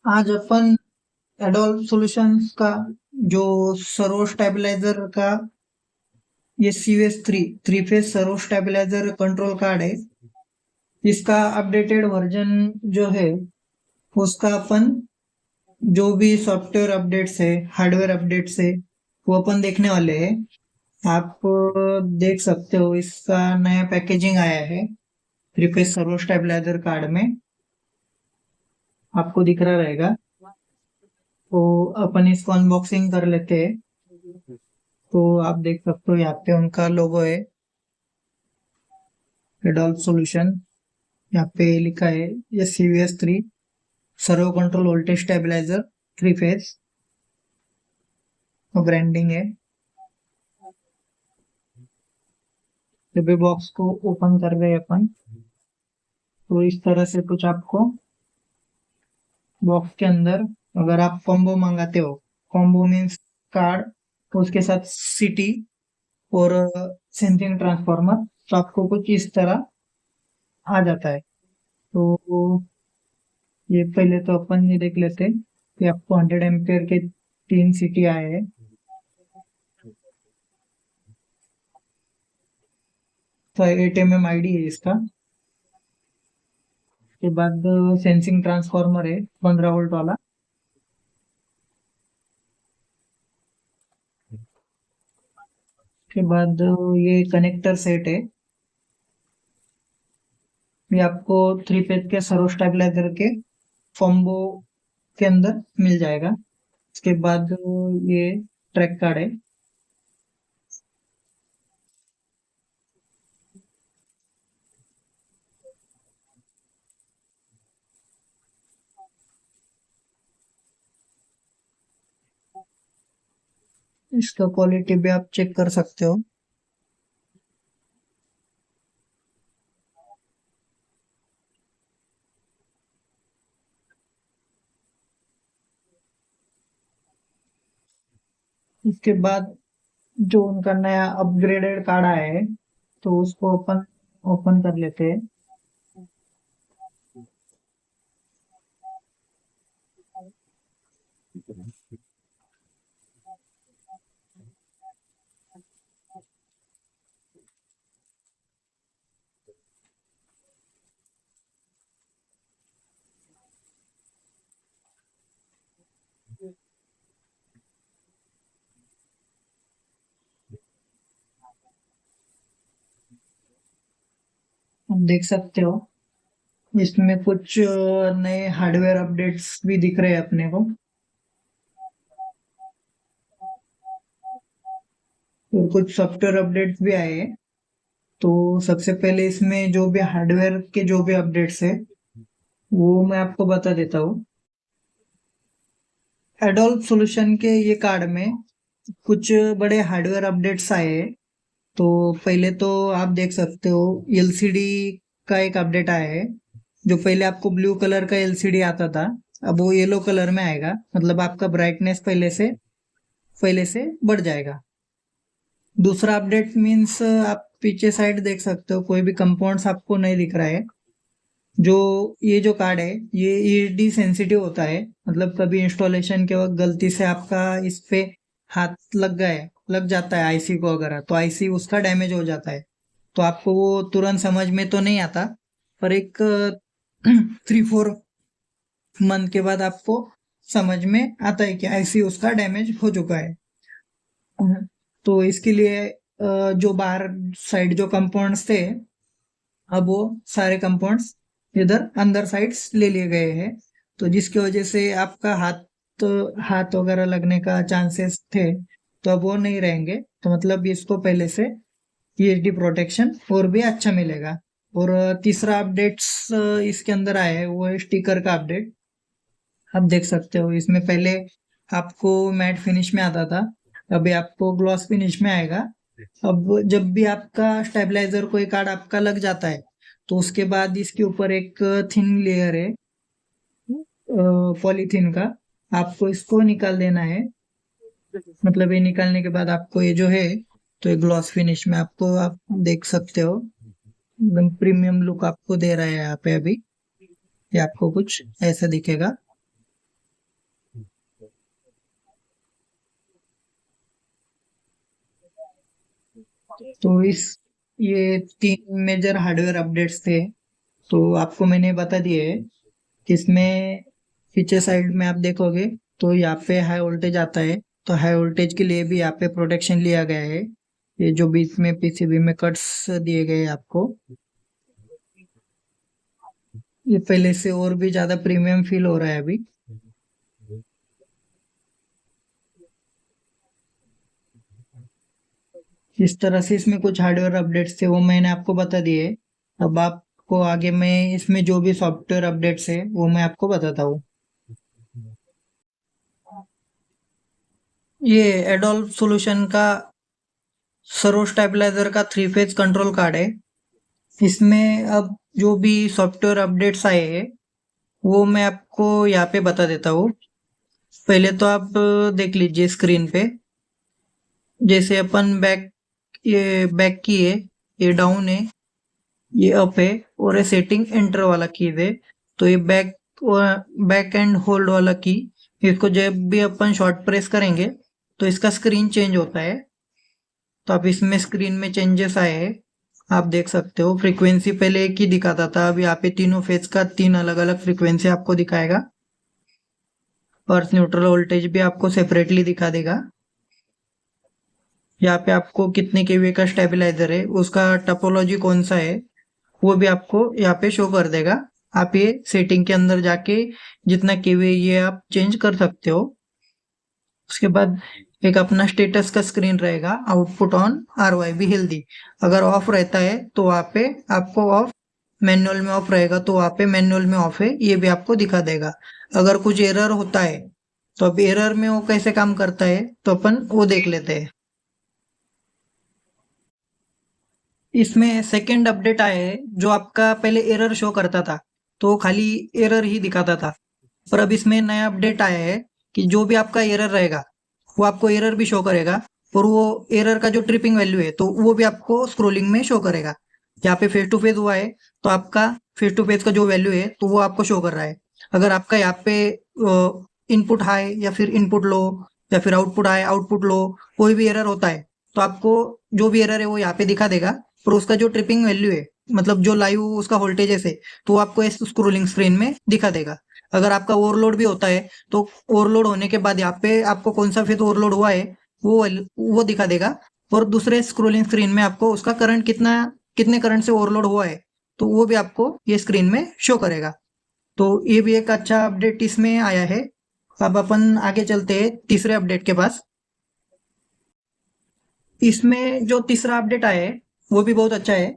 आज अपन Adolf solutions का जो सर्वो स्टेबलाइजर का ये CVS3 three phase servo stabiliser control card है। इसका अपडेटेड वर्जन जो है उसका अपन जो भी सॉफ्टवेयर अपडेट्स है, हार्डवेयर अपडेट्स है, वो अपन देखने वाले हैं। आप देख सकते हो इसका नया पैकेजिंग आया है three phase servo stabiliser card में, आपको दिख रहा रहेगा। तो अपन इसको अनबॉक्सिंग कर लेते हैं। तो आप देख सकते हो यहाँ पे उनका लोगो है, एडोल्फ सॉल्यूशन। यहाँ पे लिखा है ये CVS3 servo control voltage stabiliser three phase branding है। जब भी बॉक्स को ओपन कर रहे हैं अपन, तो इस तरह से कुछ आपको बॉक्स के अंदर, अगर आप कॉम्बो मंगाते हो, कॉम्बो मीन्स कार्ड, तो उसके साथ सिटी और सेंसिंग ट्रांसफॉर्मर, तो आपको कुछ इस तरह आ जाता है। तो ये पहले तो अपन ये देख लेते हैं कि आपको 100 एम्पियर के 3 सिटी आए हैं। तो 8 mm आईडी है इसका। के बाद सेंसिंग ट्रांसफॉर्मर है 15 वोल्ट वाला। के बाद ये कनेक्टर सेट है, ये आपको थ्री पेज के सर्वो स्टेबलाइजर के कॉम्बो के अंदर मिल जाएगा। इसके बाद ये ट्रैक कार्ड है। इसका क्वालिटी भी आप चेक कर सकते हो। इसके बाद जो उनका नया अपग्रेडेड कार्ड आया है, तो उसको अपन ओपन कर लेते हैं। आप देख सकते हो इसमें कुछ नए हार्डवेयर अपडेट्स भी दिख रहे हैं अपने को, और कुछ सॉफ्टवेयर अपडेट्स भी आए हैं। तो सबसे पहले इसमें जो भी हार्डवेयर के जो भी अपडेट्स है वो मैं आपको बता देता हूँ। एडोल्फ सॉल्यूशन के ये कार्ड में कुछ बड़े हार्डवेयर अपडेट्स आए हैं। तो पहले तो आप देख सकते हो एलसीडी का एक अपडेट आया है। जो पहले आपको ब्लू कलर का एलसीडी आता था, अब वो येलो कलर में आएगा। मतलब आपका ब्राइटनेस पहले से बढ़ जाएगा। दूसरा अपडेट मीन्स आप पीछे साइड देख सकते हो कोई भी कंपाउंड्स आपको नहीं दिख रहा है। जो ये जो कार्ड है ये ईएसडी सेंसिटिव होता है। मतलब कभी इंस्टॉलेशन के वक्त गलती से आपका इस पे हाथ लग जाता है आईसी को, अगर तो आईसी उसका डैमेज हो जाता है। तो आपको वो तुरंत समझ में तो नहीं आता, पर एक 3-4 मंथ के बाद आपको समझ में आता है कि आईसी उसका डैमेज हो चुका है। तो इसके लिए जो बाहर साइड जो कंपाउंड्स थे, अब वो सारे कंपाउंड्स इधर अंदर साइड्स ले लिए गए हैं। तो जिसकी वजह से आपका हाथ वगैरह लगने का चांसेस थे, तो अब वो नहीं रहेंगे। तो मतलब इसको पहले से ईएसडी प्रोटेक्शन और भी अच्छा मिलेगा। और तीसरा अपडेट्स इसके अंदर आया है वो है स्टिकर का अपडेट। आप देख सकते हो इसमें पहले आपको मैट फिनिश में आता था, अभी आपको ग्लॉस फिनिश में आएगा। अब जब भी आपका स्टेबलाइजर कोई कार्ड आपका लग जाता है, तो उसके बाद इसके ऊपर एक थिन लेयर है पॉलीथीन का, आपको इसको निकाल देना है। मतलब ये निकालने के बाद आपको ये जो है, तो ये ग्लॉस फिनिश में आपको आप देख सकते हो एकदम प्रीमियम लुक आपको दे रहा है यहाँ पे। अभी ये आपको कुछ ऐसा दिखेगा। तो ये 3 मेजर हार्डवेयर अपडेट्स थे, तो आपको मैंने बता दिए। इसमें पीछे साइड में आप देखोगे तो यहाँ पे हाई वोल्टेज आता है, तो हाई वोल्टेज के लिए भी यहाँ पे प्रोटेक्शन लिया गया है। ये जो बीच में पीसीबी में कट्स दिए गए हैं आपको, ये पहले से और भी ज्यादा प्रीमियम फील हो रहा है अभी। इस तरह से इसमें कुछ हार्डवेयर अपडेट्स थे, वो मैंने आपको बता दिए। अब आपको आगे मैं इसमें जो भी सॉफ्टवेयर अपडेट्स है वो मैं आपको बताता हूँ। ये एडोल्फ सॉल्यूशन का सर्वो स्टेबलाइजर का 3 फेज कंट्रोल कार्ड है। इसमें अब जो भी सॉफ्टवेयर अपडेट्स आए हैं वो मैं आपको यहाँ पे बता देता हूँ। पहले तो आप देख लीजिए स्क्रीन पे। जैसे अपन ये बैक की है, ये डाउन है, ये अप है, और ये सेटिंग एंटर वाला कीज है। तो ये बैक एंड होल्ड वाला की, इसको जब भी अपन शॉर्ट प्रेस करेंगे तो इसका स्क्रीन चेंज होता है। तो आप इसमें स्क्रीन में चेंजेस आए हैं, आप देख सकते हो। फ्रीक्वेंसी पहले एक ही दिखाता था, अब यहाँ पे तीनों फेज का 3 अलग अलग फ्रीक्वेंसी आपको दिखाएगा। अर्थ न्यूट्रल वोल्टेज भी आपको सेपरेटली दिखा देगा। यहाँ पे आपको कितने केवी का स्टेबलाइजर है, उसका टोपोलॉजी कौन सा है, वो भी आपको यहाँ पे शो कर देगा। आप ये सेटिंग के अंदर जाके जितना केवी ये आप चेंज कर सकते हो। उसके बाद एक अपना स्टेटस का स्क्रीन रहेगा, आउटपुट ऑन RYB हेल्दी। अगर ऑफ रहता है तो वहाँ पे आपको ऑफ, मैनुअल में ऑफ रहेगा तो वहाँ पे मैनुअल में ऑफ है, ये भी आपको दिखा देगा। अगर कुछ एरर होता है तो अब एरर में वो कैसे काम करता है तो अपन वो देख लेते हैं। इसमें सेकंड अपडेट आया है, जो आपका पहले एरर शो करता था तो खाली एरर ही दिखाता था, पर अब इसमें नया अपडेट आया है कि जो भी आपका एरर रहेगा वो आपको एरर भी शो करेगा, और वो एरर का जो ट्रिपिंग वैल्यू है तो वो भी आपको स्क्रोलिंग में शो करेगा। यहाँ पे फेस टू फेस हुआ है तो आपका फेस टू फेस का जो वैल्यू है तो वो आपको शो कर रहा है। अगर आपका यहाँ पे इनपुट हाई या फिर इनपुट लो या फिर आउटपुट हाई आउटपुट लो कोई भी एरर होता है तो आपको जो भी एरर है वो यहाँ पे दिखा देगा, और उसका जो ट्रिपिंग वैल्यू है, मतलब जो लाइव उसका वोल्टेज है तो वो आपको इस स्क्रोलिंग स्क्रीन में दिखा देगा। अगर आपका ओवरलोड भी होता है तो ओवरलोड होने के बाद यहाँ पे आपको कौन सा फेज ओवरलोड हुआ है वो दिखा देगा, और दूसरे स्क्रोलिंग स्क्रीन में आपको उसका करंट कितने करंट से ओवरलोड हुआ है तो वो भी आपको ये स्क्रीन में शो करेगा। तो ये भी एक अच्छा अपडेट इसमें आया है। अब अपन आगे चलते हैं तीसरे अपडेट के पास। इसमें जो तीसरा अपडेट आया है वो भी बहुत अच्छा है।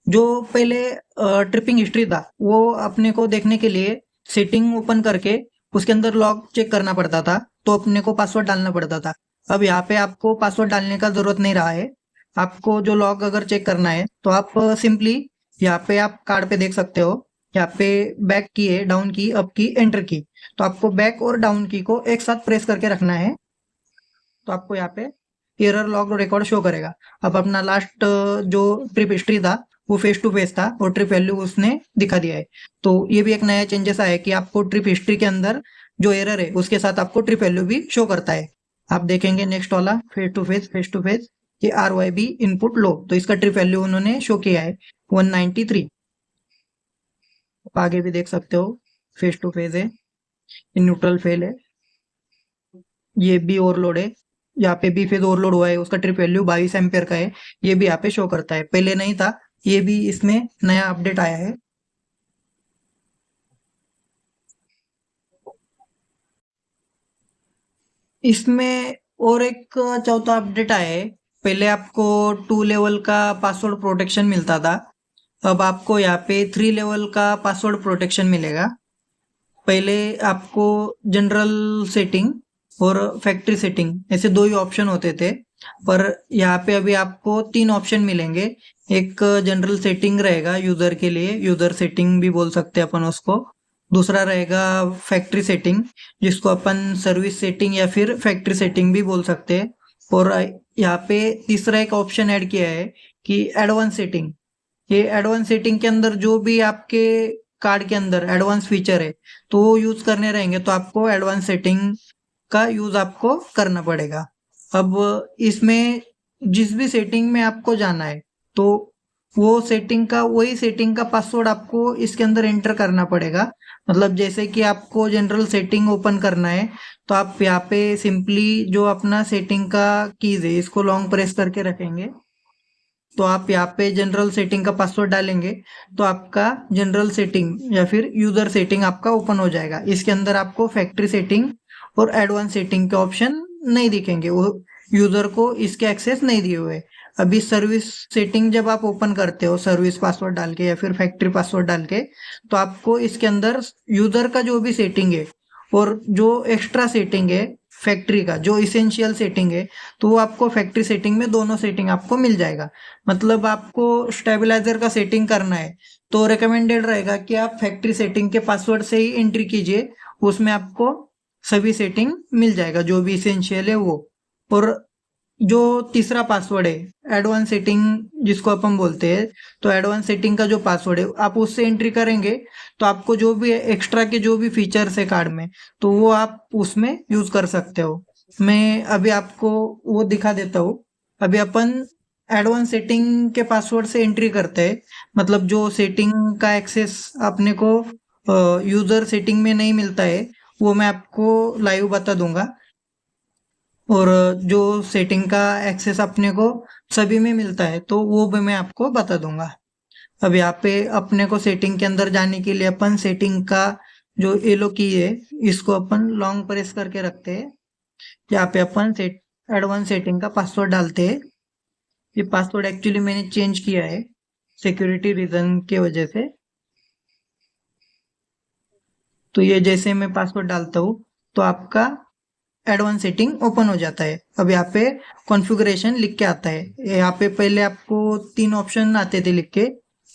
जो पहले ट्रिपिंग हिस्ट्री था वो अपने को देखने के लिए सेटिंग ओपन करके उसके अंदर लॉग चेक करना पड़ता था, तो अपने को पासवर्ड डालना पड़ता था। अब यहाँ पे आपको पासवर्ड डालने का जरूरत नहीं रहा है। आपको जो लॉग अगर चेक करना है तो आप सिंपली यहाँ पे आप कार्ड पे देख सकते हो, यहाँ पे बैक की है, डाउन की, अप की, एंटर की। तो आपको बैक और डाउन की को एक साथ प्रेस करके रखना है, तो आपको यहाँ पे एरर लॉग रिकॉर्ड शो करेगा। अब अपना लास्ट जो ट्रिप हिस्ट्री था वो फेस टू फेस था, और ट्रिप वैल्यू उसने दिखा दिया है। तो ये भी एक नया चेंजेस आया है कि आपको ट्रिप हिस्ट्री के अंदर जो एरर है उसके साथ आपको ट्रिप वैल्यू भी शो करता है। आप देखेंगे नेक्स्ट वाला फेस टू फेस ये RYB इनपुट लो, तो इसका ट्रिप वैल्यू उन्होंने शो किया है 193। आप आगे भी देख सकते हो, फेस टू फेस है, न्यूट्रल फेल है, ये भी ओवरलोड है। यहाँ पे बी फेज ओवरलोड हुआ है, उसका ट्रिप वैल्यू 22 एम्पियर का है, ये भी यहाँ पे शो करता है, पहले नहीं था। ये भी इसमें नया अपडेट आया है। इसमें और एक चौथा अपडेट आया है। पहले आपको 2 लेवल का पासवर्ड प्रोटेक्शन मिलता था, अब आपको यहाँ पे 3 लेवल का पासवर्ड प्रोटेक्शन मिलेगा। पहले आपको जनरल सेटिंग और फैक्ट्री सेटिंग ऐसे 2 ही ऑप्शन होते थे, पर यहाँ पे अभी आपको 3 ऑप्शन मिलेंगे। एक जनरल सेटिंग रहेगा यूजर के लिए, यूजर सेटिंग भी बोल सकते हैं अपन उसको। दूसरा रहेगा फैक्ट्री सेटिंग, जिसको अपन सर्विस सेटिंग या फिर फैक्ट्री सेटिंग भी बोल सकते हैं। और यहाँ पे तीसरा एक ऑप्शन ऐड किया है कि एडवांस सेटिंग। ये एडवांस सेटिंग के अंदर जो भी आपके कार्ड के अंदर एडवांस फीचर है तो वो यूज करने रहेंगे, तो आपको एडवांस सेटिंग का यूज आपको करना पड़ेगा। अब इसमें जिस भी सेटिंग में आपको जाना है तो वो वही सेटिंग का पासवर्ड आपको इसके अंदर एंटर करना पड़ेगा। मतलब जैसे कि आपको जनरल सेटिंग ओपन करना है तो आप यहाँ पे सिंपली जो अपना सेटिंग का कीज है इसको लॉन्ग प्रेस करके रखेंगे, तो आप यहाँ पे जनरल सेटिंग का पासवर्ड डालेंगे तो आपका जनरल सेटिंग या फिर यूजर सेटिंग आपका ओपन हो जाएगा। इसके अंदर आपको फैक्ट्री सेटिंग और एडवांस सेटिंग के ऑप्शन नहीं दिखेंगे, वो यूजर को इसके एक्सेस नहीं दिए हुए। अभी सर्विस सेटिंग जब आप ओपन करते हो सर्विस पासवर्ड डाल के या फिर फैक्ट्री पासवर्ड डाल के, तो आपको इसके अंदर यूजर का जो भी सेटिंग है और जो एक्स्ट्रा सेटिंग है फैक्ट्री का जो इसेंशियल सेटिंग है, तो वो आपको फैक्ट्री सेटिंग में दोनों सेटिंग आपको मिल जाएगा। मतलब आपको स्टेबलाइजर का सेटिंग करना है तो रिकमेंडेड रहेगा कि आप फैक्ट्री सेटिंग के पासवर्ड से ही एंट्री कीजिए, उसमें आपको सभी सेटिंग मिल जाएगा जो भी इसेंशियल है वो। और जो तीसरा पासवर्ड है एडवांस सेटिंग जिसको अपन बोलते हैं, तो एडवांस सेटिंग का जो पासवर्ड है आप उससे एंट्री करेंगे तो आपको जो भी एक्स्ट्रा के जो भी फीचर्स है कार्ड में तो वो आप उसमें यूज कर सकते हो। मैं अभी आपको वो दिखा देता हूँ। अभी अपन एडवांस सेटिंग के पासवर्ड से एंट्री करते हैं, मतलब जो सेटिंग का एक्सेस अपने को यूजर सेटिंग में नहीं मिलता है वो मैं आपको लाइव बता दूंगा, और जो सेटिंग का एक्सेस अपने को सभी में मिलता है तो वो भी मैं आपको बता दूंगा। अब यहाँ पे अपने को सेटिंग के अंदर जाने के लिए अपन सेटिंग का जो येलो की है इसको अपन लॉन्ग प्रेस करके रखते हैं। यहाँ पे अपन एडवांस सेटिंग का पासवर्ड डालते हैं। ये पासवर्ड एक्चुअली मैंने चेंज किया है सिक्योरिटी रीजन के वजह से। तो ये जैसे मैं पासवर्ड डालता हूँ तो आपका एडवांस सेटिंग ओपन हो जाता है। अब यहाँ पे कॉन्फ़िगरेशन लिख के आता है, यहाँ पे पहले आपको 3 ऑप्शन आते थे लिख के,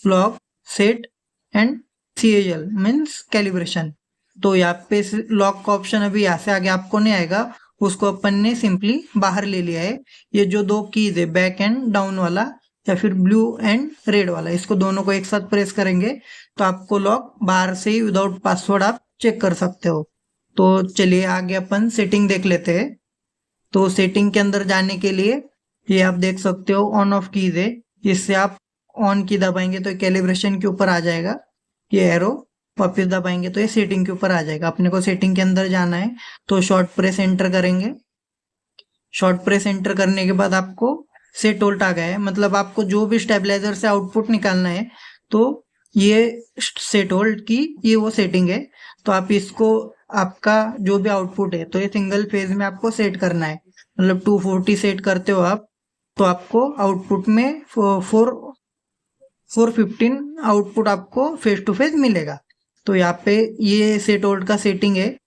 log, set and CAL means calibration. तो यहाँ पे लॉग का ऑप्शन अभी यहाँ से आगे आपको नहीं आएगा, उसको अपन ने सिंपली बाहर ले लिया है। ये जो 2 कीज है बैक एंड डाउन वाला या फिर ब्लू एंड रेड वाला, इसको दोनों को एक साथ प्रेस करेंगे तो आपको लॉग बाहर से ही विदाउट पासवर्ड आप चेक कर सकते हो। तो चलिए आगे अपन सेटिंग देख लेते हैं। तो सेटिंग के अंदर जाने के लिए ये आप देख सकते हो ऑन ऑफ कीज है, इससे आप ऑन की दबाएंगे तो कैलिब्रेशन के ऊपर आ जाएगा, ये एरो वापस दबाएंगे तो ये सेटिंग के ऊपर आ जाएगा। अपने को सेटिंग के अंदर जाना है तो शॉर्ट प्रेस एंटर करेंगे। शॉर्ट प्रेस एंटर करने के बाद आपको सेट होल्ड आ गया है, मतलब आपको जो भी स्टेबलाइजर से आउटपुट निकालना है तो ये सेट होल्ड की ये वो सेटिंग है। तो आप इसको आपका जो भी आउटपुट है तो ये सिंगल फेज में आपको सेट करना है, मतलब 240 सेट करते हो आप तो आपको आउटपुट में 415 आउटपुट आपको फेस टू फेस मिलेगा। तो यहाँ पे ये सेट होल्ड का सेटिंग है।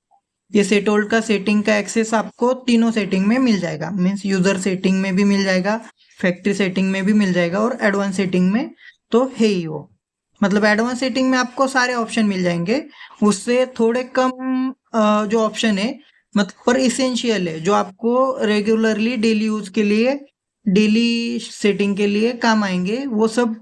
ये सेट होल्ड का सेटिंग का एक्सेस आपको तीनों सेटिंग में मिल जाएगा, मीन्स यूजर सेटिंग में भी मिल जाएगा, फैक्ट्री सेटिंग में भी मिल जाएगा और एडवांस सेटिंग में तो है ही वो। मतलब एडवांस सेटिंग में आपको सारे ऑप्शन मिल जाएंगे, उससे थोड़े कम जो ऑप्शन है मतलब पर इसेंशियल है जो आपको रेगुलरली डेली यूज के लिए डेली सेटिंग के लिए काम आएंगे, वो सब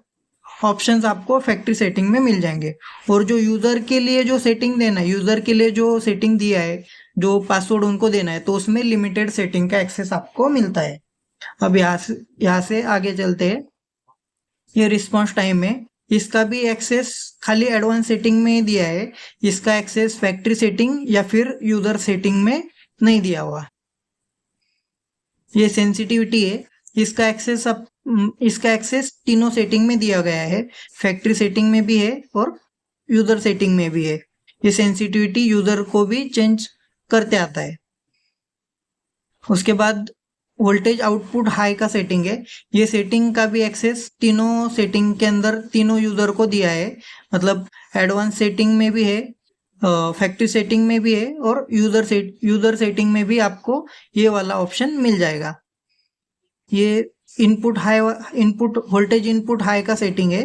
ऑप्शंस आपको फैक्ट्री सेटिंग में मिल जाएंगे। और जो यूजर के लिए जो सेटिंग देना है, यूजर के लिए जो सेटिंग दिया है जो पासवर्ड उनको देना है तो उसमें लिमिटेड सेटिंग का एक्सेस आपको मिलता है। अब यहाँ से आगे चलते हैं। ये रिस्पॉन्स टाइम है, इसका भी एक्सेस खाली एडवांस सेटिंग में दिया है, इसका एक्सेस फैक्ट्री सेटिंग या फिर यूजर सेटिंग में नहीं दिया हुआ। ये सेंसिटिविटी है, इसका एक्सेस तीनों सेटिंग में दिया गया है, फैक्ट्री सेटिंग में भी है और यूजर सेटिंग में भी है। ये सेंसिटिविटी यूजर को भी चेंज करते आता है। उसके बाद वोल्टेज आउटपुट हाई का सेटिंग है, ये सेटिंग का भी एक्सेस तीनों सेटिंग के अंदर तीनों यूजर को दिया है, मतलब एडवांस सेटिंग में भी है, फैक्ट्री सेटिंग में भी है और यूजर सेटिंग में भी आपको ये वाला ऑप्शन मिल जाएगा। ये इनपुट वोल्टेज इनपुट हाई का सेटिंग है,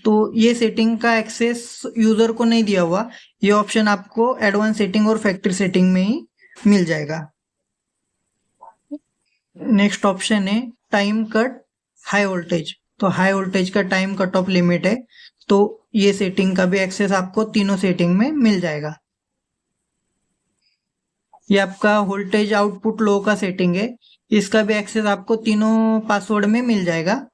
तो ये सेटिंग का एक्सेस यूजर को नहीं दिया हुआ, ये ऑप्शन आपको एडवांस सेटिंग और फैक्ट्री सेटिंग में ही मिल जाएगा। नेक्स्ट ऑप्शन है टाइम कट हाई वोल्टेज, तो हाई वोल्टेज का टाइम कट ऑफ लिमिट है, तो ये सेटिंग का भी एक्सेस आपको तीनों सेटिंग में मिल जाएगा। ये आपका वोल्टेज आउटपुट लो का सेटिंग है। इसका भी एक्सेस आपको तीनों पासवर्ड में मिल जाएगा।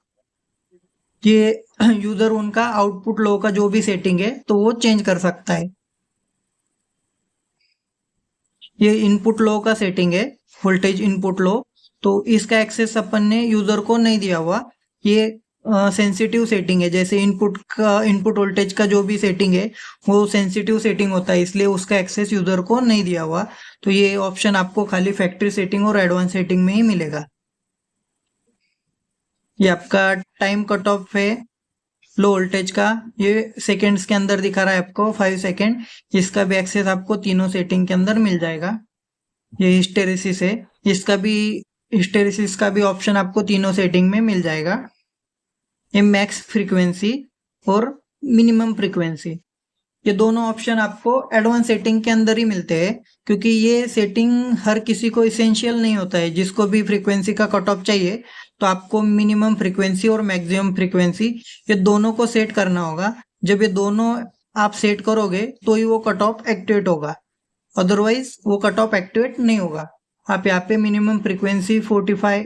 ये यूजर उनका आउटपुट लो का जो भी सेटिंग है तो वो चेंज कर सकता है। ये इनपुट लो का सेटिंग है, वोल्टेज इनपुट लो। तो इसका एक्सेस अपन ने यूजर को नहीं दिया हुआ। ये सेंसिटिव सेटिंग है, जैसे इनपुट वोल्टेज का जो भी सेटिंग है वो सेंसिटिव सेटिंग होता है, इसलिए उसका एक्सेस यूजर को नहीं दिया हुआ। तो ये ऑप्शन आपको खाली फैक्ट्री सेटिंग और एडवांस सेटिंग में ही मिलेगा। ये आपका टाइम कट ऑफ है लो वोल्टेज का, ये सेकेंड्स के अंदर दिखा रहा है आपको 5 सेकेंड। इसका भी एक्सेस आपको तीनों सेटिंग के अंदर मिल जाएगा। ये हिस्टेरिसिस है, इसका भी हिस्टेरिसिस का भी ऑप्शन आपको तीनों सेटिंग में मिल जाएगा। ये मैक्स फ्रीक्वेंसी और मिनिमम फ्रीक्वेंसी, ये दोनों ऑप्शन आपको एडवांस सेटिंग के अंदर ही मिलते हैं, क्योंकि ये सेटिंग हर किसी को इसेंशियल नहीं होता है। जिसको भी फ्रीक्वेंसी का कट ऑफ चाहिए तो आपको मिनिमम फ्रीक्वेंसी और मैक्सिमम फ्रीक्वेंसी ये दोनों को सेट करना होगा। जब ये दोनों आप सेट करोगे तो ही वो कट ऑफ एक्टिवेट होगा, अदरवाइज वो कट ऑफ एक्टिवेट नहीं होगा। आप यहाँ पे मिनिमम फ्रीक्वेंसी 45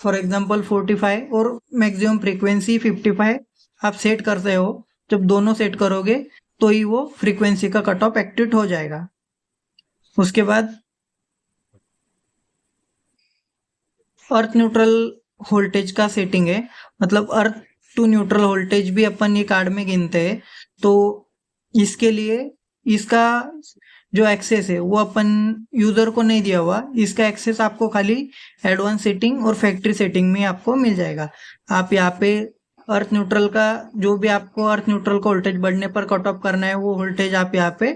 फॉर एग्जांपल 45 और मैक्सिमम फ्रीक्वेंसी 55 आप सेट करते हो। जब दोनों सेट करोगे तो ही वो फ्रीक्वेंसी का कट ऑफ एक्टिवेट हो जाएगा। उसके बाद अर्थ न्यूट्रल वोल्टेज का सेटिंग है, मतलब अर्थ टू न्यूट्रल वोल्टेज भी अपन ये कार्ड में गिनते हैं। तो इसके लिए इसका जो एक्सेस है वो अपन यूजर को नहीं दिया हुआ। इसका एक्सेस आपको खाली एडवांस सेटिंग और फैक्ट्री सेटिंग में आपको मिल जाएगा। आप यहाँ पे अर्थ न्यूट्रल का जो भी आपको अर्थ न्यूट्रल का वोल्टेज बढ़ने पर कट ऑफ करना है वो वोल्टेज आप यहाँ पे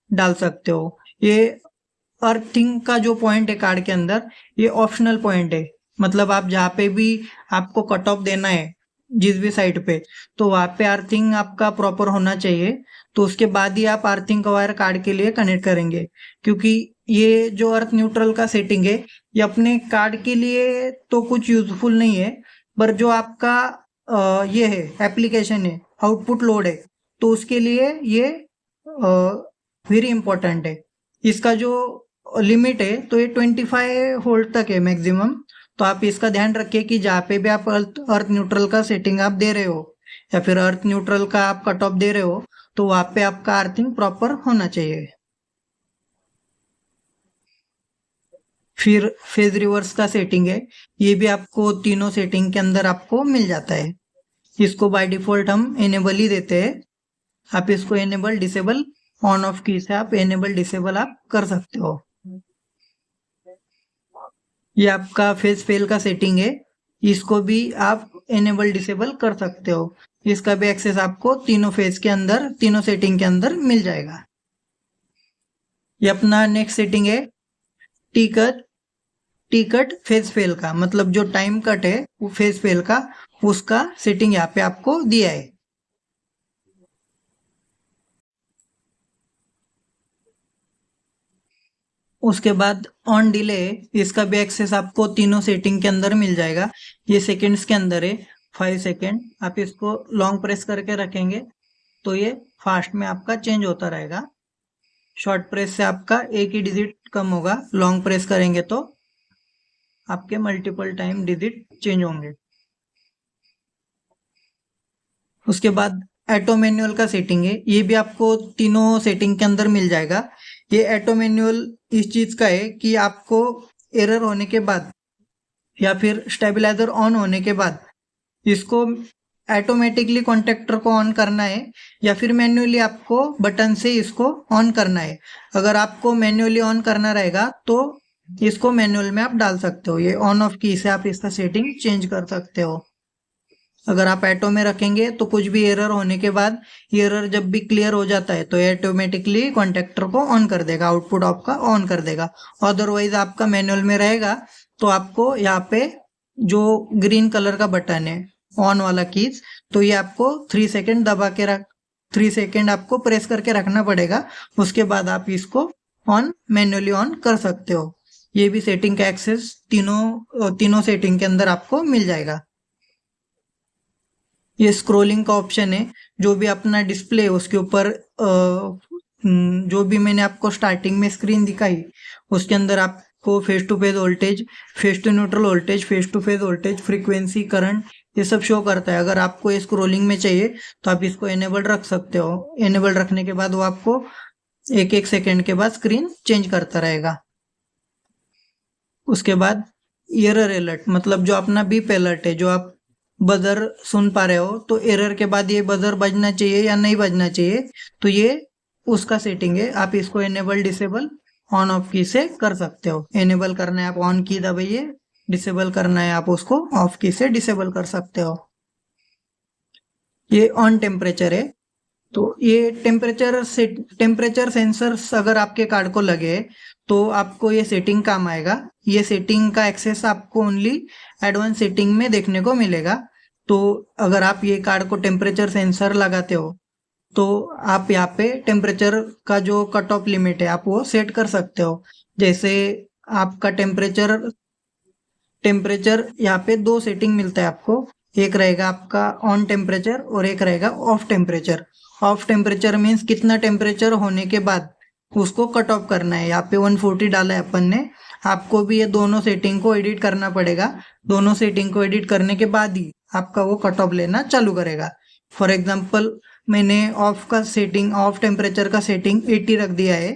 डाल सकते हो। ये अर्थिंग का जो पॉइंट है कार्ड के अंदर, ये ऑप्शनल पॉइंट है। मतलब आप जहाँ पे भी आपको कट ऑफ देना है जिस भी साइड पे, तो वहाँ पे अर्थिंग आपका प्रॉपर होना चाहिए। तो उसके बाद ही आप अर्थिंग का वायर कार्ड के लिए कनेक्ट करेंगे, क्योंकि ये जो अर्थ न्यूट्रल का सेटिंग है ये अपने कार्ड के लिए तो कुछ यूजफुल नहीं है, पर जो आपका ये है एप्लीकेशन है, आउटपुट लोड है, तो उसके लिए ये वेरी इंपॉर्टेंट है। इसका जो लिमिट है तो ये 25 वोल्ट तक है मैक्सिमम। तो आप इसका ध्यान रखिए कि जहाँ पे भी आप अर्थ न्यूट्रल का सेटिंग आप दे रहे हो या फिर अर्थ न्यूट्रल का आप कट ऑफ दे रहे हो तो वहाँ पे आपका अर्थिंग प्रॉपर होना चाहिए। फिर फेज रिवर्स का सेटिंग है, ये भी आपको तीनों सेटिंग के अंदर आपको मिल जाता है। इसको बाय डिफॉल्ट हम एनेबल ही देते हैं। आप इसको एनेबल डिसेबल ऑन ऑफ की से आप एनेबल डिसेबल आप कर सकते हो। ये आपका फेज फेल का सेटिंग है, इसको भी आप एनेबल डिसेबल कर सकते हो। इसका भी एक्सेस आपको तीनों फेज के अंदर तीनों सेटिंग के अंदर मिल जाएगा। ये अपना नेक्स्ट सेटिंग है टी कट फेज फेल का, मतलब जो टाइम कट है वो फेज फेल का, उसका सेटिंग यहाँ पे आपको दिया है। उसके बाद ऑन डिले, इसका भी एक्सेस आपको तीनों सेटिंग के अंदर मिल जाएगा। ये सेकंड्स के अंदर है 5 सेकेंड। आप इसको लॉन्ग प्रेस करके रखेंगे तो ये फास्ट में आपका चेंज होता रहेगा। शॉर्ट प्रेस से आपका एक ही डिजिट कम होगा, लॉन्ग प्रेस करेंगे तो आपके मल्टीपल टाइम डिजिट चेंज होंगे। उसके बाद ऑटो मैनुअल का सेटिंग है, ये भी आपको तीनों सेटिंग के अंदर मिल जाएगा। ये ऑटो मैनुअल इस चीज का है कि आपको एरर होने के बाद या फिर स्टेबलाइजर ऑन होने के बाद इसको ऑटोमेटिकली कॉन्टेक्टर को ऑन करना है या फिर मैन्युअली आपको बटन से इसको ऑन करना है। अगर आपको मैन्युअली ऑन करना रहेगा तो इसको मैनुअल में आप डाल सकते हो। ये ऑन ऑफ की से आप इसका सेटिंग चेंज कर सकते हो। अगर आप ऑटो में रखेंगे तो कुछ भी एरर होने के बाद एरर जब भी क्लियर हो जाता है तो ऑटोमेटिकली कॉन्टेक्टर को ऑन कर देगा, आउटपुट आपका ऑन कर देगा। अदरवाइज आपका मैनुअल में रहेगा तो आपको यहाँ पे जो ग्रीन कलर का बटन है ऑन वाला कीज, तो ये आपको 3 सेकेंड दबा के 3 सेकेंड आपको प्रेस करके रखना पड़ेगा। उसके बाद आप इसको ऑन मैन्युअली ऑन कर सकते हो। ये भी सेटिंग का एक्सेस तीनों सेटिंग के अंदर आपको मिल जाएगा। ये स्क्रोलिंग का ऑप्शन है, जो भी अपना डिस्प्ले है उसके ऊपर जो भी मैंने आपको स्टार्टिंग में स्क्रीन दिखाई उसके अंदर आपको phase to phase voltage, phase to neutral voltage, phase to phase voltage, frequency, current, ये सब शो करता है। अगर आपको ये स्क्रोलिंग में चाहिए तो आप इसको एनेबल्ड रख सकते हो। एनेबल्ड रखने के बाद वो आपको एक एक सेकेंड के बाद स्क्रीन चेंज करता रहेगा। उसके बाद एरर अलर्ट, मतलब जो अपना बीप अलर्ट है, जो आप बजर सुन पा रहे हो, तो एरर के बाद ये बजर बजना चाहिए या नहीं बजना चाहिए, तो ये उसका सेटिंग है। आप इसको एनेबल डिसेबल ऑन ऑफ की से कर सकते हो। एनेबल करना है आप ऑन की दबाइए, डिसेबल करना है आप उसको ऑफ की से डिसेबल कर सकते हो। ये ऑन टेम्परेचर है। तो ये टेम्परेचर सेंसर्स अगर आपके कार्ड को लगे तो आपको ये सेटिंग काम आएगा। ये सेटिंग का एक्सेस आपको ओनली एडवांस सेटिंग में देखने को मिलेगा। तो अगर आप ये कार्ड को टेम्परेचर सेंसर लगाते हो तो आप यहाँ पे टेम्परेचर का जो कट ऑफ लिमिट है आप वो सेट कर सकते हो। जैसे आपका टेम्परेचर यहाँ पे दो सेटिंग मिलता है आपको। एक रहेगा आपका ऑन टेम्परेचर और एक रहेगा of temperature. Of temperature means कितना टेम्परेचर होने के बाद उसको कट ऑफ करना है। यहाँ पे 140 डाला है अपन ने। आपको भी ये दोनों सेटिंग को एडिट करना पड़ेगा। दोनों सेटिंग को एडिट करने के बाद ही आपका वो कट ऑफ लेना चालू करेगा। फॉर एग्जाम्पल मैंने ऑफ टेम्परेचर का सेटिंग 80 रख दिया है,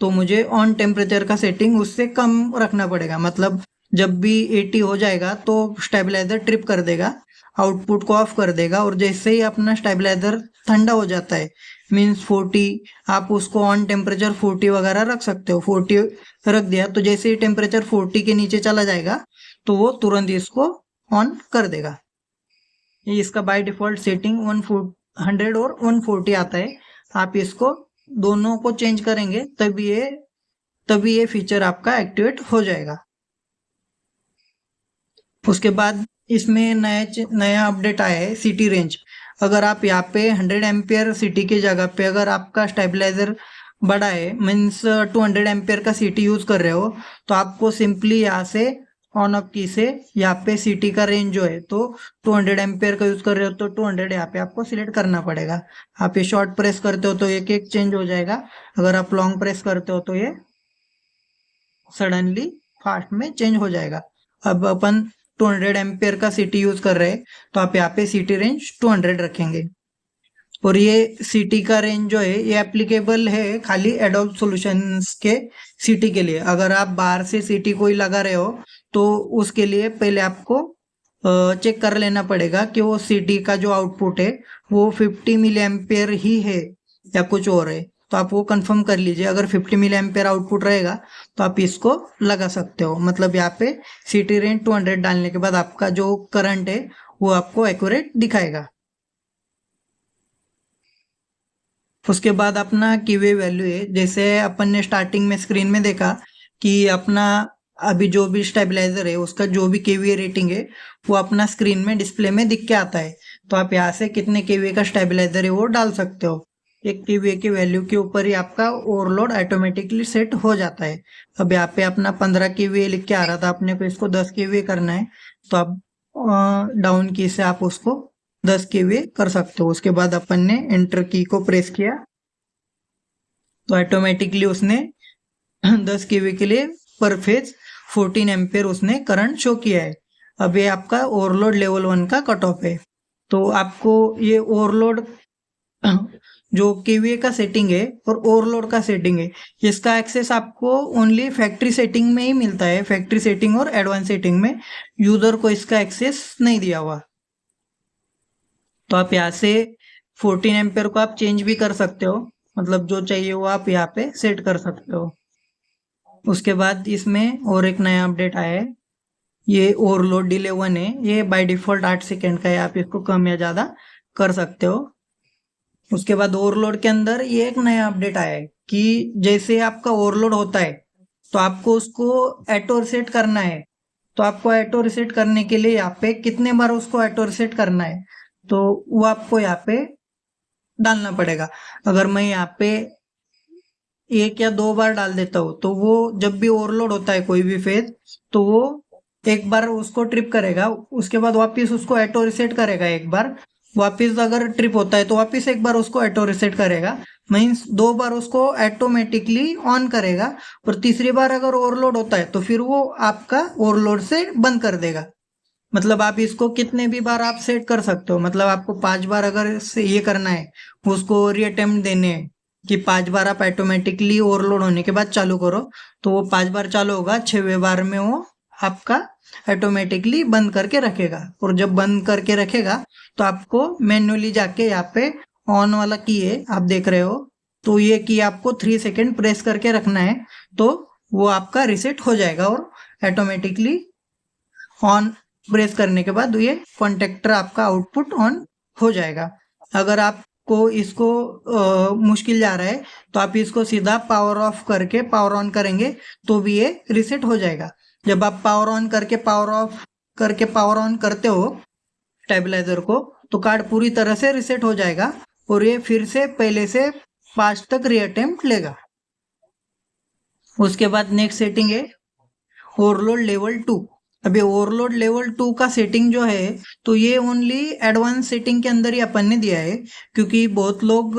तो मुझे ऑन टेम्परेचर का सेटिंग उससे कम रखना पड़ेगा। मतलब जब भी 80 हो जाएगा तो स्टेबलाइजर ट्रिप कर देगा, आउटपुट को ऑफ कर देगा। और जैसे ही अपना स्टेबलाइजर ठंडा हो जाता है मीन्स 40, आप उसको ऑन टेम्परेचर 40 वगैरह रख सकते हो। 40 रख दिया तो जैसे ही टेम्परेचर 40 के नीचे चला जाएगा तो वो तुरंत इसको ऑन कर देगा। ये इसका बाय डिफॉल्ट सेटिंग 100 और 140 आता है। आप इसको दोनों को चेंज करेंगे तभी ये फीचर आपका एक्टिवेट हो जाएगा। उसके बाद इसमें नया अपडेट आया है सिटी रेंज। अगर आप यहाँ पे 100 एम्पियर सिटी की जगह पे अगर आपका स्टेबलाइजर बड़ा है मीन्स 200 एम्पियर का सिटी यूज कर रहे हो, तो आपको सिंपली यहाँ से ऑन ऑफ की से यहाँ पे सिटी का रेंज जो है, तो 200 एम्पियर का यूज कर रहे हो तो 200 यहाँ पे आपको सिलेक्ट करना पड़ेगा। आप ये शॉर्ट प्रेस करते हो तो एक एक चेंज हो जाएगा। अगर आप लॉन्ग प्रेस करते हो तो ये सडनली फास्ट में चेंज हो जाएगा। अब अपन 200 एम्पियर का सिटी यूज कर रहे हैं तो आप यहाँ पे सिटी रेंज 200 रखेंगे। और ये सिटी का रेंज जो है ये एप्लीकेबल है खाली एडोब सॉल्यूशंस के सिटी के लिए। अगर आप बाहर से सिटी कोई लगा रहे हो तो उसके लिए पहले आपको चेक कर लेना पड़ेगा कि वो सिटी का जो आउटपुट है वो 50 मिली एम्पियर ही है या कुछ और है। तो आप वो कंफर्म कर लीजिए। अगर 50 मिली एम्पियर आउटपुट रहेगा तो आप इसको लगा सकते हो। मतलब यहाँ पे सिटी रेंज 200 डालने के बाद आपका जो करंट है वो आपको एक्यूरेट दिखाएगा। उसके बाद अपना कीवे वैल्यू है। जैसे अपन ने स्टार्टिंग में स्क्रीन में देखा कि अपना अभी जो भी स्टेबलाइजर है उसका जो भी केवीए रेटिंग है वो अपना स्क्रीन में डिस्प्ले में दिख के आता है। तो आप यहाँ से कितने केवीए का स्टेबलाइजर है वो डाल सकते हो। एक केवीए की वैल्यू के ऊपर ही आपका ओवरलोड ऑटोमेटिकली सेट हो जाता है। अब यहाँ पे अपना 15 केवीए लिख के आ रहा था, अपने को इसको 10 केवीए करना है तो आप डाउन की से आप उसको 10 केवीए कर सकते हो। उसके बाद अपन ने एंटर की को प्रेस किया तो ऑटोमेटिकली उसने 10 केवी के लिए पर फेज 14 एम्पियर उसने करंट शो किया है। अब ये आपका ओवरलोड लेवल 1 का कट ऑफ है। तो आपको ये ओवरलोड जो केवीए का सेटिंग है और ओवरलोड का सेटिंग है इसका एक्सेस आपको ओनली फैक्ट्री सेटिंग में ही मिलता है। फैक्ट्री सेटिंग और एडवांस सेटिंग में यूजर को इसका एक्सेस नहीं दिया हुआ। तो आप यहाँ से 14 एम्पियर को आप चेंज भी कर सकते हो। मतलब जो चाहिए वो आप यहाँ पे सेट कर सकते हो। उसके बाद इसमें और एक नया अपडेट आया है। ये ओवरलोड डिले 1 है। ये बाय डिफॉल्ट 8 सेकेंड का है। आप इसको कम या ज़्यादा कर सकते हो। उसके बाद ओवरलोड के अंदर ये एक नया अपडेट आया है कि जैसे आपका ओवरलोड होता है तो आपको उसको ऑटो रिसेट करना है। तो आपको ऑटो रिसेट करने के लिए यहाँ पे कितने बार उसको ऑटो रिसेट करना है तो वो आपको यहाँ पे डालना पड़ेगा। अगर मैं यहाँ पे 1 या 2 बार डाल देता हूँ तो वो जब भी ओवरलोड होता है कोई भी फेज तो वो एक बार उसको ट्रिप करेगा, उसके बाद वापिस उसको ऑटो रिसेट करेगा एक बार, वापस अगर ट्रिप होता है तो वापस एक बार उसको ऑटो रिसेट करेगा, मीन्स 2 बार उसको ऑटोमेटिकली ऑन करेगा। और तीसरी बार अगर ओवरलोड होता है तो फिर वो आपका ओवरलोड से बंद कर देगा। मतलब आप इसको कितने भी बार आप सेट कर सकते हो, मतलब आपको 5 बार अगर से ये करना है, उसको रीअटेम्प्ट देने हैं कि 5 बार आप ऑटोमेटिकली ओवरलोड होने के बाद चालू करो, तो वो 5 बार चालू होगा, 6वें बार में वो आपका ऑटोमेटिकली बंद करके रखेगा। और जब बंद करके रखेगा तो आपको मैन्युअली जाके यहाँ पे ऑन वाला की है आप देख रहे हो, तो ये की आपको 3 सेकेंड प्रेस करके रखना है, तो वो आपका रिसेट हो जाएगा और ऑटोमेटिकली ऑन प्रेस करने के बाद ये कॉन्टेक्टर आपका आउटपुट ऑन हो जाएगा। अगर आपको इसको मुश्किल जा रहा है तो आप इसको सीधा पावर ऑफ करके पावर ऑन करेंगे तो भी ये रिसेट हो जाएगा। जब आप पावर ऑन करके पावर ऑफ करके पावर ऑन करते हो स्टेबलाइजर को, तो कार्ड पूरी तरह से रिसेट हो जाएगा और ये फिर से पहले से 5 तक रीअटेम्प्ट लेगा। उसके बाद नेक्स्ट सेटिंग है ओवरलोड लेवल 2। अभी ओवरलोड लेवल 2 का सेटिंग जो है, तो ये ओनली एडवांस सेटिंग के अंदर ही अपन ने दिया है, क्योंकि बहुत लोग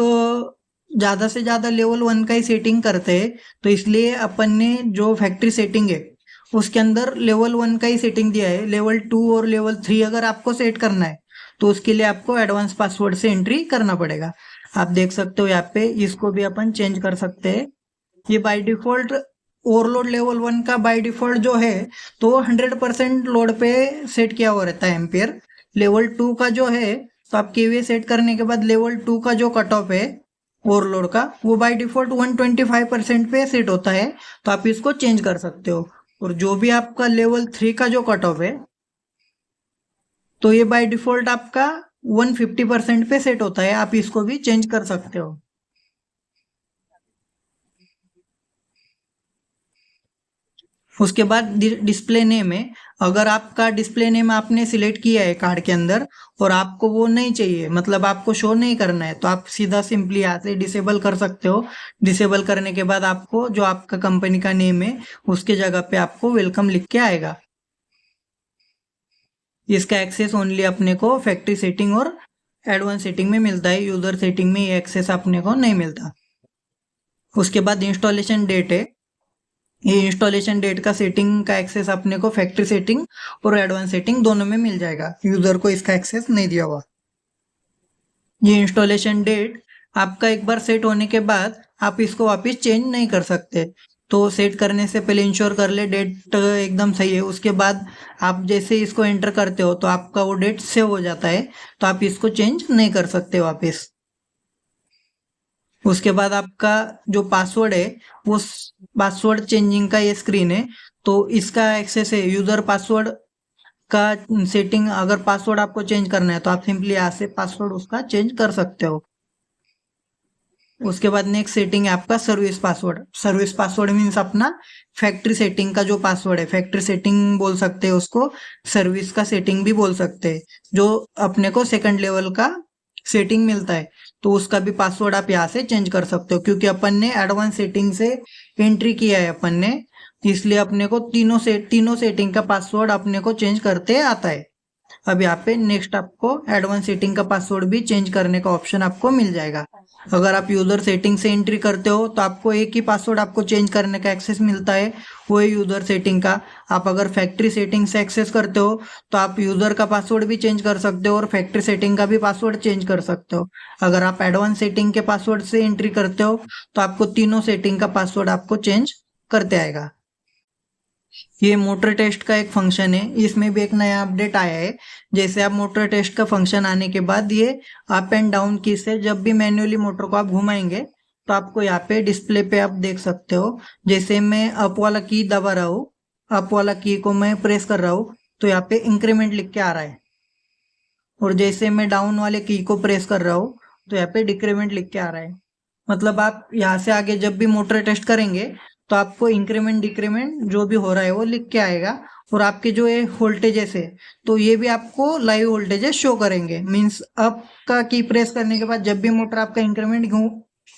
ज़्यादा से ज़्यादा लेवल 1 का ही सेटिंग करते हैं, तो इसलिए अपन ने जो फैक्ट्री सेटिंग है उसके अंदर लेवल 1 का ही सेटिंग दिया है। लेवल 2 और लेवल 3 अगर आपको सेट करना है तो उसके लिए आपको एडवांस पासवर्ड से एंट्री करना पड़ेगा। आप देख सकते हो यहाँ पे, इसको भी अपन चेंज कर सकते हैं। ये बाय डिफॉल्ट ओवरलोड लेवल 1 का बाय डिफॉल्ट जो है तो 100% लोड पे सेट किया हुआ रहता है एम्पियर। लेवल 2 का जो है, तो आप केवीए सेट करने के बाद लेवल 2 का जो कट ऑफ है ओवरलोड का, वो बाय डिफॉल्ट 125% पे सेट होता है, तो आप इसको चेंज कर सकते हो। और जो भी आपका लेवल 3 का जो कट ऑफ है, तो ये बाय डिफॉल्ट आपका 150% पे सेट होता है, आप इसको भी चेंज कर सकते हो। उसके बाद डिस्प्ले नेम है। अगर आपका डिस्प्ले नेम आपने सिलेक्ट किया है कार्ड के अंदर और आपको वो नहीं चाहिए, मतलब आपको शो नहीं करना है, तो आप सीधा सिंपली यहाँ से डिसेबल कर सकते हो। डिसेबल करने के बाद आपको जो आपका कंपनी का नेम है उसके जगह पे आपको वेलकम लिख के आएगा। इसका एक्सेस ओनली अपने को फैक्ट्री सेटिंग और एडवांस सेटिंग में मिलता है, यूजर सेटिंग में ये एक्सेस अपने को नहीं मिलता। उसके बाद इंस्टॉलेशन डेट है। ये इंस्टॉलेशन डेट का सेटिंग का एक्सेस अपने को फैक्ट्री सेटिंग और एडवांस सेटिंग दोनों में मिल जाएगा, यूजर को इसका एक्सेस नहीं दिया हुआ। ये इंस्टॉलेशन डेट आपका एक बार सेट होने के बाद आप इसको वापस चेंज नहीं कर सकते, तो सेट करने से पहले इंश्योर कर ले डेट एकदम सही है। उसके बाद आप जैसे इसको एंटर करते हो तो आपका वो डेट सेव हो जाता है, तो आप इसको चेंज नहीं कर सकते वापस। उसके बाद आपका जो पासवर्ड है वो पासवर्ड चेंजिंग का ये स्क्रीन है, तो इसका एक्सेस है यूजर पासवर्ड का सेटिंग। अगर पासवर्ड आपको चेंज करना है तो आप सिंपली यहाँ से पासवर्ड उसका चेंज कर सकते हो। उसके बाद नेक्स्ट सेटिंग है आपका service password. Service password means अपना फैक्ट्री सेटिंग का जो पासवर्ड है, फैक्ट्री सेटिंग बोल सकते हैं उसको, सर्विस का सेटिंग भी बोल सकते हैं। जो अपने को सेकंड लेवल का सेटिंग मिलता है तो उसका भी पासवर्ड आप यहाँ से चेंज कर सकते हो, क्योंकि अपन ने एडवांस सेटिंग से एंट्री किया है अपन ने, इसलिए अपने को तीनों सेटिंग का पासवर्ड अपने को चेंज करते आता है। अब यहाँ पे नेक्स्ट आपको एडवांस सेटिंग का पासवर्ड भी चेंज करने का ऑप्शन आपको मिल जाएगा। अगर आप यूजर सेटिंग से एंट्री करते हो तो आपको एक ही पासवर्ड आपको चेंज करने का एक्सेस मिलता है, वो है यूजर सेटिंग का। आप अगर फैक्ट्री सेटिंग से एक्सेस करते हो तो आप यूजर का पासवर्ड भी चेंज कर सकते हो और फैक्ट्री सेटिंग का भी पासवर्ड चेंज कर सकते हो। अगर आप एडवांस सेटिंग के पासवर्ड से एंट्री करते हो तो आपको तीनों सेटिंग का पासवर्ड आपको चेंज करते आएगा। ये मोटर टेस्ट का एक फंक्शन है, इसमें भी एक नया अपडेट आया है। जैसे आप मोटर टेस्ट का फंक्शन आने के बाद ये अप एंड डाउन की से जब भी मैन्युअली मोटर को आप घुमाएंगे तो आपको यहाँ पे डिस्प्ले पे आप देख सकते हो। जैसे मैं अप वाला की दबा रहा हूँ, अप वाला की को मैं प्रेस कर रहा हूँ तो यहाँ पे इंक्रीमेंट लिख के आ रहा है, और जैसे मैं डाउन वाले की को प्रेस कर रहा हूँ तो यहाँ पे डिक्रीमेंट लिख के आ रहा है। मतलब आप यहाँ से आगे जब भी मोटर टेस्ट करेंगे तो आपको इंक्रीमेंट डिक्रीमेंट जो भी हो रहा है वो लिख के आएगा। और आपके जो ये वोल्टेजेस है तो ये भी आपको लाइव वोल्टेजेस शो करेंगे। मीन्स अप का की प्रेस करने के बाद जब भी मोटर आपका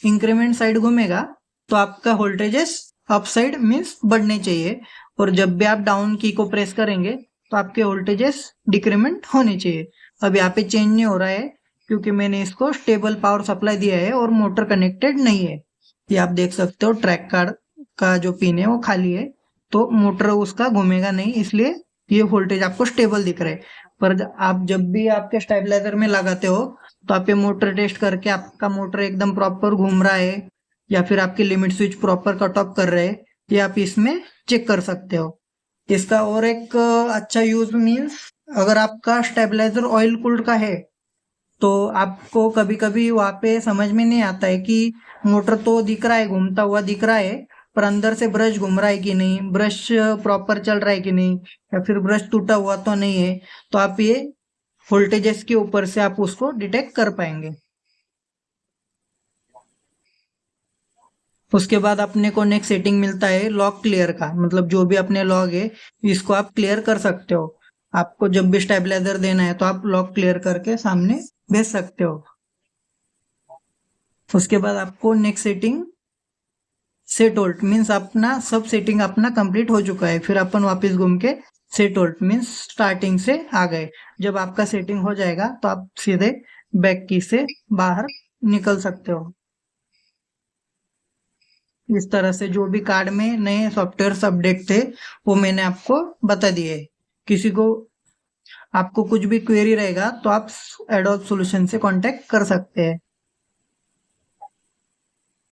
इंक्रीमेंट साइड घूमेगा तो आपका वोल्टेजेस अप साइड मीन्स बढ़ने चाहिए, और जब भी आप डाउन की को प्रेस करेंगे तो आपके वोल्टेजेस डिक्रीमेंट होने चाहिए। अब यहाँ पे चेंज नहीं हो रहा है, क्योंकि मैंने इसको स्टेबल पावर सप्लाई दिया है और मोटर कनेक्टेड नहीं है। ये आप देख सकते हो ट्रैक कार्ड का जो पिन है वो खाली है, तो मोटर उसका घूमेगा नहीं, इसलिए ये वोल्टेज आपको स्टेबल दिख रहा है। पर आप जब भी आपके स्टेबलाइजर में लगाते हो तो आप ये मोटर टेस्ट करके आपका मोटर एकदम प्रॉपर घूम रहा है या फिर आपकी limit switch proper cut off कर रहे हैं, ये आप इसमें चेक कर सकते हो। इसका और एक अच्छा यूज मीन्स, अगर आपका स्टेबलाइजर ऑयल कूल्ड का है तो आपको कभी कभी वहां पे समझ में नहीं आता है कि मोटर तो दिख रहा है, घूमता हुआ दिख रहा है, पर अंदर से ब्रश घूम रहा है कि नहीं, ब्रश प्रॉपर चल रहा है कि नहीं, या फिर ब्रश टूटा हुआ तो नहीं है। तो आप ये वोल्टेजेस के ऊपर से आप उसको डिटेक्ट कर पाएंगे। उसके बाद अपने को नेक्स्ट सेटिंग मिलता है लॉक क्लियर का, मतलब जो भी अपने लॉग है इसको आप क्लियर कर सकते हो। आपको जब भी स्टेबलाइजर देना है तो आप लॉक क्लियर करके सामने भेज सकते हो। उसके बाद आपको next setting set hold means अपना सब सेटिंग अपना कंप्लीट हो चुका है, फिर अपन वापस घूम के सेट होल्ट मीन्स स्टार्टिंग से आ गए। जब आपका सेटिंग हो जाएगा तो आप सीधे बैक की से बाहर निकल सकते हो। इस तरह से जो भी कार्ड में नए सॉफ्टवेयर अपडेट थे वो मैंने आपको बता दिए। किसी को आपको कुछ भी क्वेरी रहेगा तो आप एडोब सॉल्यूशन से कांटेक्ट कर सकते हैं।